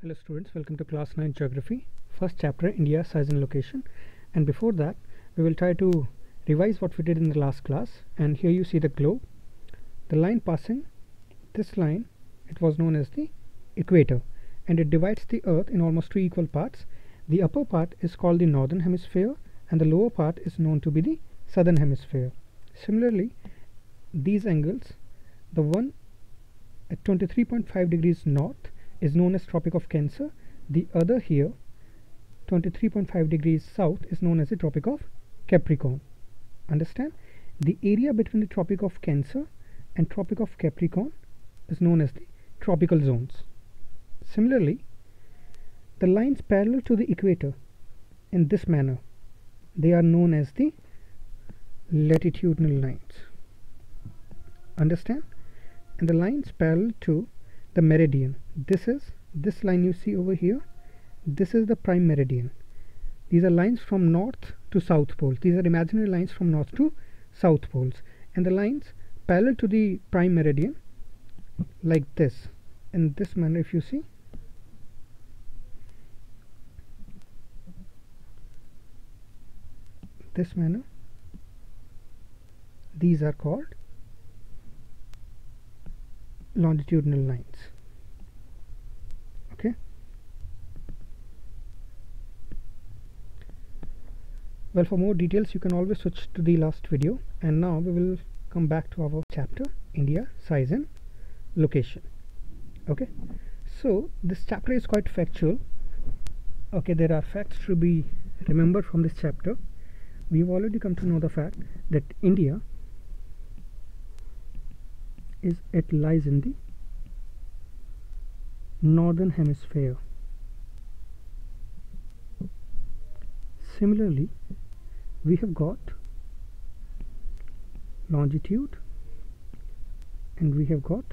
Hello students, welcome to class 9 geography, first chapter India size and location. And before that we will try to revise what we did in the last class. And here you see the globe, the line passing this line, it was known as the equator, and it divides the earth in almost two equal parts. The upper part is called the northern hemisphere and the lower part is known to be the southern hemisphere. Similarly, these angles, the one at 23.5 degrees north is known as Tropic of Cancer. The other here 23.5 degrees south is known as the Tropic of Capricorn. Understand? The area between the Tropic of Cancer and Tropic of Capricorn is known as the tropical zones. Similarly, the lines parallel to the equator in this manner, they are known as the latitudinal lines. Understand? And the lines parallel to the meridian, this line you see over here, this is the prime meridian. These are lines from north to south poles. These are imaginary lines from north to south poles, and the lines parallel to the prime meridian like this, in this manner. If you see, this manner, these are called longitudinal lines. Okay, well, for more details you can always switch to the last video. And now we will come back to our chapter India size and location. Okay, so this chapter is quite factual. Okay, there are facts to be remembered from this chapter. We've already come to know the fact that India lies in the northern hemisphere. Similarly, we have got longitude and we have got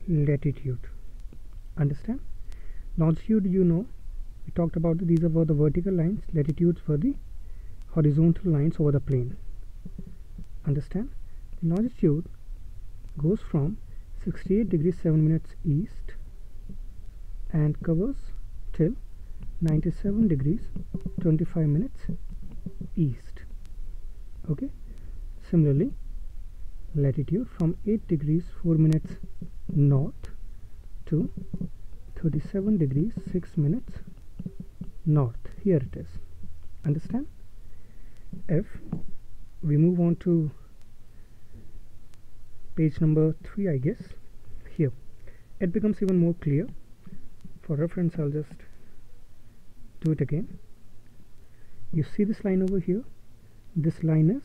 latitude. Understand? Longitude, you know, we talked about these were the vertical lines, latitudes were the horizontal lines over the plane. Understand? The longitude goes from 68 degrees 7 minutes east and covers till 97 degrees 25 minutes east. Okay, similarly, latitude from 8 degrees 4 minutes north to 37 degrees 6 minutes north. Here it is. Understand? If we move on to page number 3, I guess, here it becomes even more clear. For reference, I'll just do it again. You see this line over here, this line is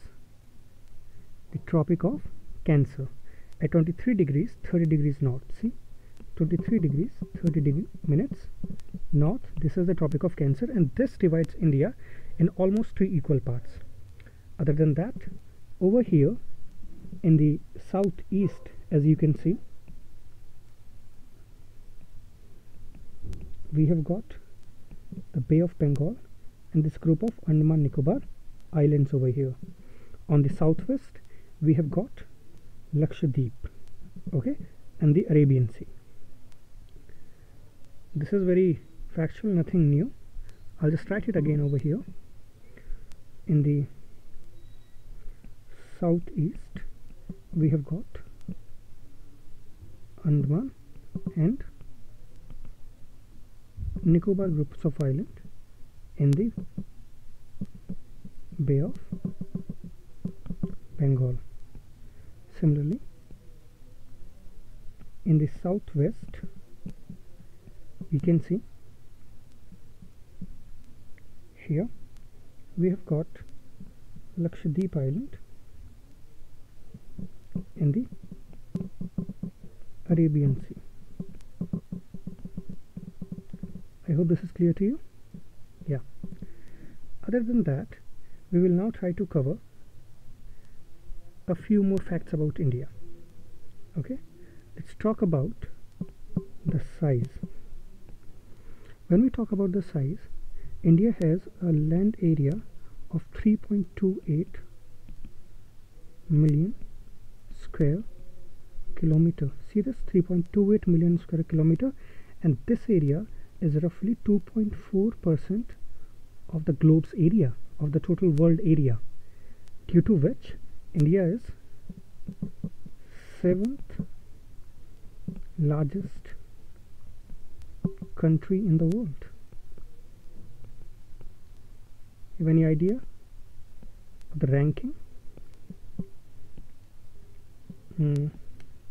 the Tropic of Cancer at 23 degrees 30 degrees north. See, 23 degrees 30 minutes north, this is the Tropic of Cancer, and this divides India in almost 3 equal parts. Other than that, over here in the southeast, as you can see, we have got the Bay of Bengal and this group of Andaman Nicobar Islands over here. On the southwest we have got Lakshadweep, okay, and the Arabian Sea. This is very factual, nothing new. I'll just write it again over here. In the southeast we have got Andaman and Nicobar groups of island in the Bay of Bengal. Similarly, in the southwest we can see here we have got Lakshadweep Island in the Arabian Sea. I hope this is clear to you. Yeah. Other than that, we will now try to cover a few more facts about India. Okay, let's talk about the size. When we talk about the size, India has a land area of 3.28 million square kilometer. See this, 3.28 million square kilometer, and this area is roughly 2.4% of the globe's area, of the total world area, due to which India is 7th largest country in the world. Have any idea of the ranking?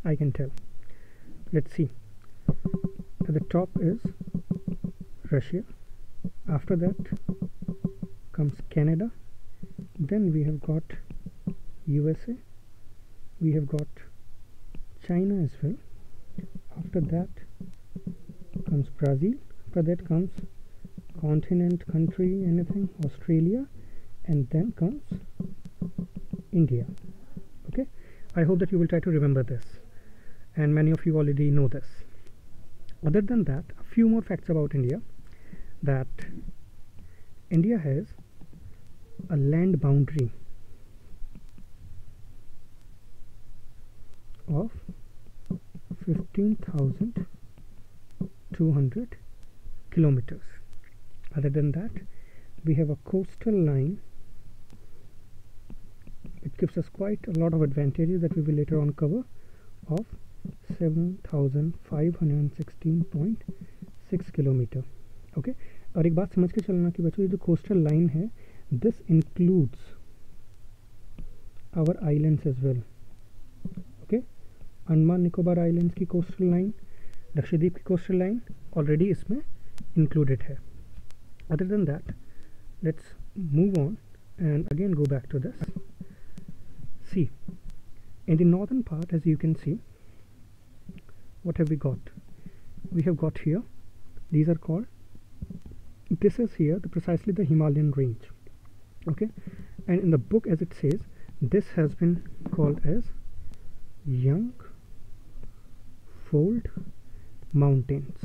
I can tell. Let's see. At the top is Russia. After that comes Canada. Then we have got USA. We have got China as well. After that comes Brazil. After that comes continent, country, anything, Australia, and then comes India. Okay, I hope that you will try to remember this, and many of you already know this. Other than that, a few more facts about India. That India has a land boundary of 15,200 kilometers. Other than that, we have a coastal line. It gives us quite a lot of advantages that we will later on cover, of 7,516.6 kilometre. Okay, और एक बात समझ के चलना कि बच्चों ये जो कोस्टल लाइन है, this includes our islands as well. Okay, Andaman Nicobar islands की कोस्टल लाइन, लक्षद्वीप की कोस्टल लाइन ऑलरेडी इसमें इंक्लूडेड है. Other than that, let's move on and again go back to this. See, in the northern part, as you can see, what have we got? We have got here, these are called, this is here precisely the Himalayan range. Okay, and in the book, as it says, this has been called as young fold mountains.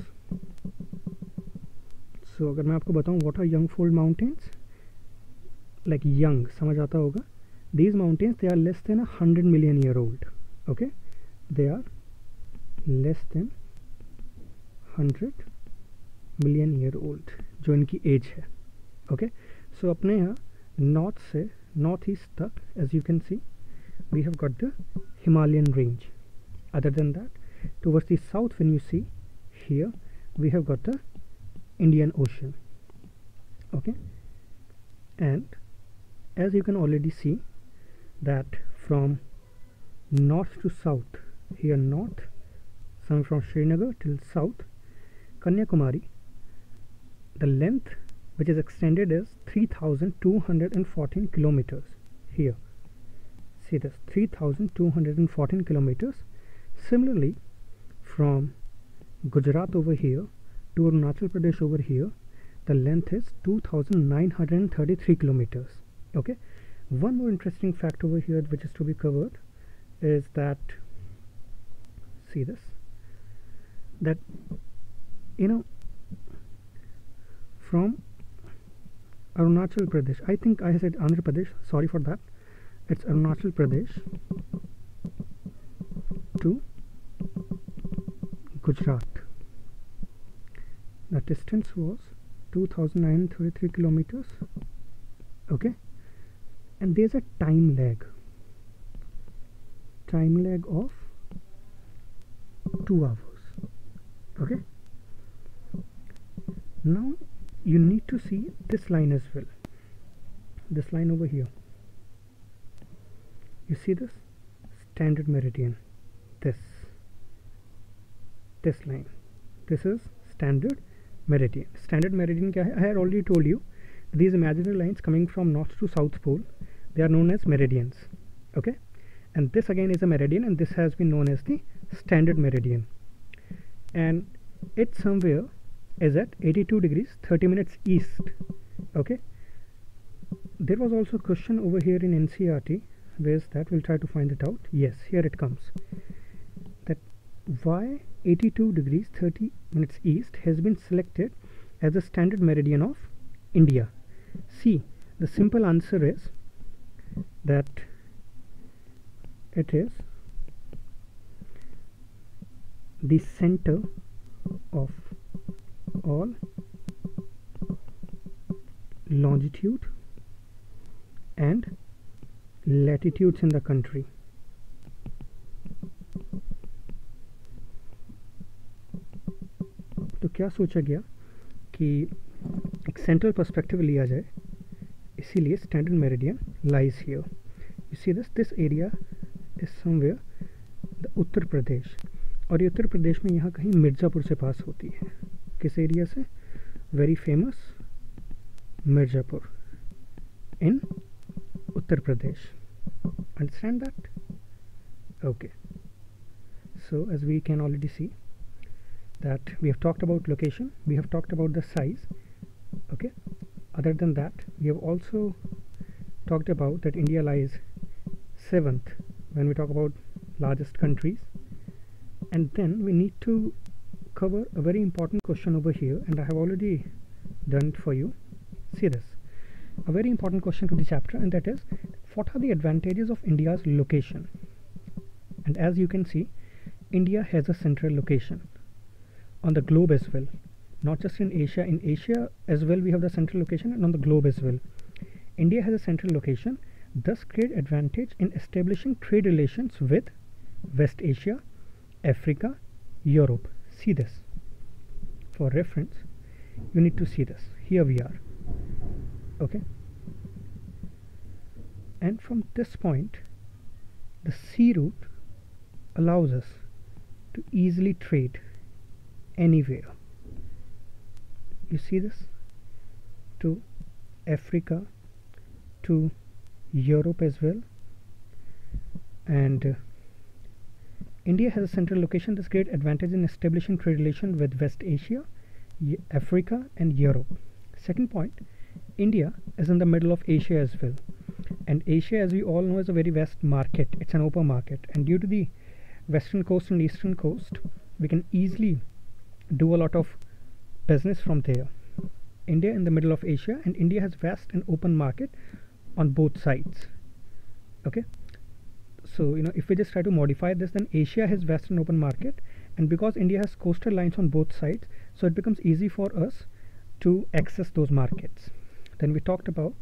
So अगर मैं आपको बताऊं what are young fold mountains, like young समझ आता होगा. These mountains, they are less than 100 million year old. Okay, they are less than 100 million year old, जो इनकी as है. Okay, so अपने यहाँ नॉर्थ से नॉर्थ ईस्ट तक, as you can see, we have got the Himalayan range. Other than that, towards the south, when you see here, we have got the Indian Ocean. Okay, and as you can already see that from north to south, here north, some from Srinagar till south Kanyakumari, the length which is extended is 3,214 kilometers. Here, see this, 3,214 kilometers. Similarly, from Gujarat over here to Arunachal Pradesh over here, the length is 2,933 kilometers. Okay, one more interesting fact over here which is to be covered is that, see this, that from Arunachal Pradesh, I think I said Andhra Pradesh, sorry for that, it's Arunachal Pradesh to Gujarat, the distance was 2,933 kilometers. Okay, and there's a time lag of 2 hours. Okay, now you need to see this line as well, this line over here. You see this standard meridian, this line, this is standard meridian. Standard meridian kya hai? I had already told you, these imaginary lines coming from north to south pole, they are known as meridians. Okay, and this again is a meridian, and this has been known as the standard meridian, and it somewhere is at 82 degrees 30 minutes east. Okay, there was also a question over here in NCERT. Where's that? We'll try to find it out. Yes, here it comes, that why 82 degrees 30 minutes east has been selected as the standard meridian of India. See, the simple answer is that it is the center of all longitude and latitudes in the country. तो क्या सोचा गया कि एक central perspective लिया जाए, इसीलिए standard meridian lies here. You see this area is somewhere the Uttar Pradesh, और ये उत्तर प्रदेश में यहाँ कहीं मिर्ज़ापुर से पास होती है. किस एरिया से? Very famous Mirzapur in Uttar Pradesh. Understand that? Okay. So as we can already see that we have talked about location, we have talked about the size. Okay. Other than that, we have also talked about that India lies 7th when we talk about largest countries. And then we need to cover a very important question over here, and I have already done it for you. See this. A very important question to the chapter, and that is, what are the advantages of India's location? And as you can see, India has a central location on the globe as well, not just in Asia. In Asia as well we have the central location, and on the globe as well India has a central location, thus great advantage in establishing trade relations with West Asia, Africa, Europe. See this. For reference, you need to see this. Here we are. Okay, and from this point the sea route allows us to easily trade anywhere. You see this, to Africa, to Europe as well. And India has a central location. This great advantage in establishing trade relations with West Asia, Africa and Europe. Second point, India is in the middle of Asia as well, and Asia, as we all know, is a very vast market. It's an open market, and due to the western coast and eastern coast, we can easily do a lot of business from there. India in the middle of Asia, and India has vast and open market on both sides. Okay, so if we just try to modify this, then Asia has vast and open market, and because India has coastal lines on both sides, so it becomes easy for us to access those markets. Then we talked about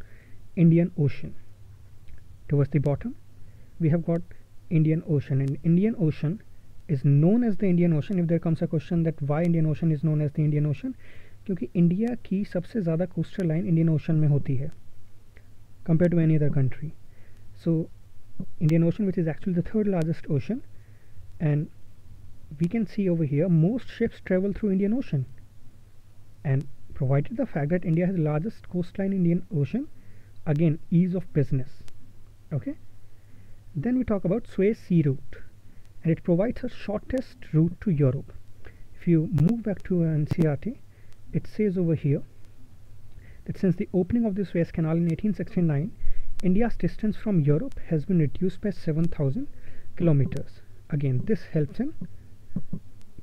Indian Ocean. Towards the bottom we have got Indian Ocean, and Indian Ocean is known as the Indian Ocean. If there comes a question that why Indian Ocean is known as the Indian Ocean, क्योंकि India की सबसे ज़्यादा coastal line Indian ocean में होती है compared to any other country. So Indian Ocean, which is actually the third largest ocean, and we can see over here most ships travel through Indian Ocean, and provided the fact that India has the largest coastline in Indian Ocean, again ease of business. Okay, then we talk about Suez Sea Route, and it provides a shortest route to Europe. If you move back to NCERT, it says over here that since the opening of the Suez Canal in 1869, India's distance from Europe has been reduced by 7,000 kilometers. Again, this helps in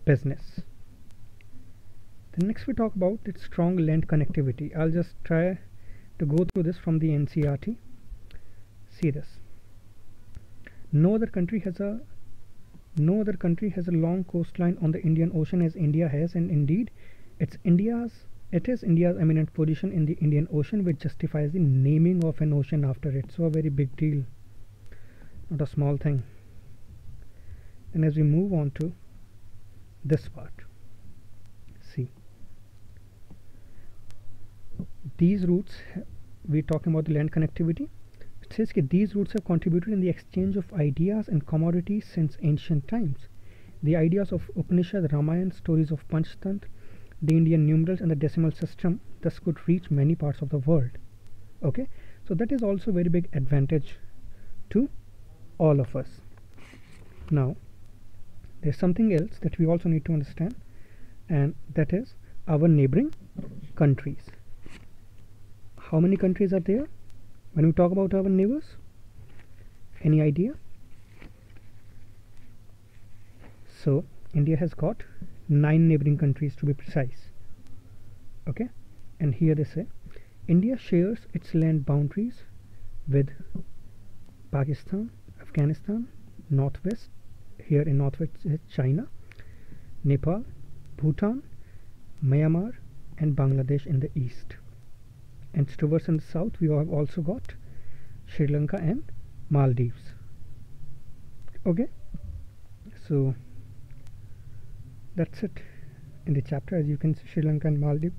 business. Then next we talk about its strong land connectivity. I'll just try to go through this from the NCERT. See this. No other country has a long coastline on the Indian Ocean as India has, and indeed it is India's eminent position in the Indian Ocean which justifies the naming of an ocean after it. So a very big deal, not a small thing. And as we move on to this part, see, these routes, we're talking about the land connectivity. It says that these routes have contributed in the exchange of ideas and commodities since ancient times. The ideas of Upanishad, Ramayana, stories of Panchtantra, the Indian numerals and the decimal system thus could reach many parts of the world. Okay, so that is also a very big advantage to all of us. Now there's something else that we also need to understand, and that is our neighboring countries. How many countries are there when we talk about our neighbors? Any idea? So India has got 9 neighboring countries to be precise. Okay, and here they say India shares its land boundaries with Pakistan, Afghanistan, Northwest, here in Northwest is China, Nepal, Bhutan, Myanmar, and Bangladesh in the east. And towards in the south we have also got Sri Lanka and Maldives. Okay, so that's it in the chapter. As you can see, Sri Lanka and Maldives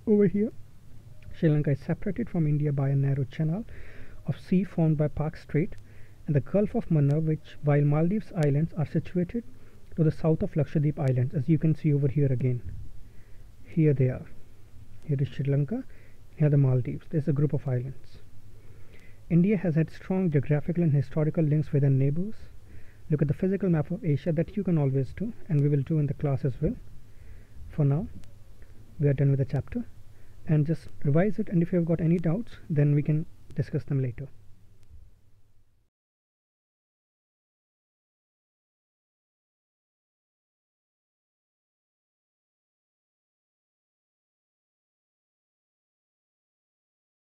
over here. Sri Lanka is separated from India by a narrow channel of sea formed by Pak Strait and the Gulf of Mannar, while Maldives Islands are situated to the south of Lakshadweep Islands, as you can see over here again. Here they are. Here is Sri Lanka, here the Maldives. There is a group of islands. India has had strong geographical and historical links with their neighbors. Look at the physical map of Asia, that you can always do, and we will do in the class as well. For now, we are done with the chapter, and just revise it, and if you have got any doubts, then we can discuss them later.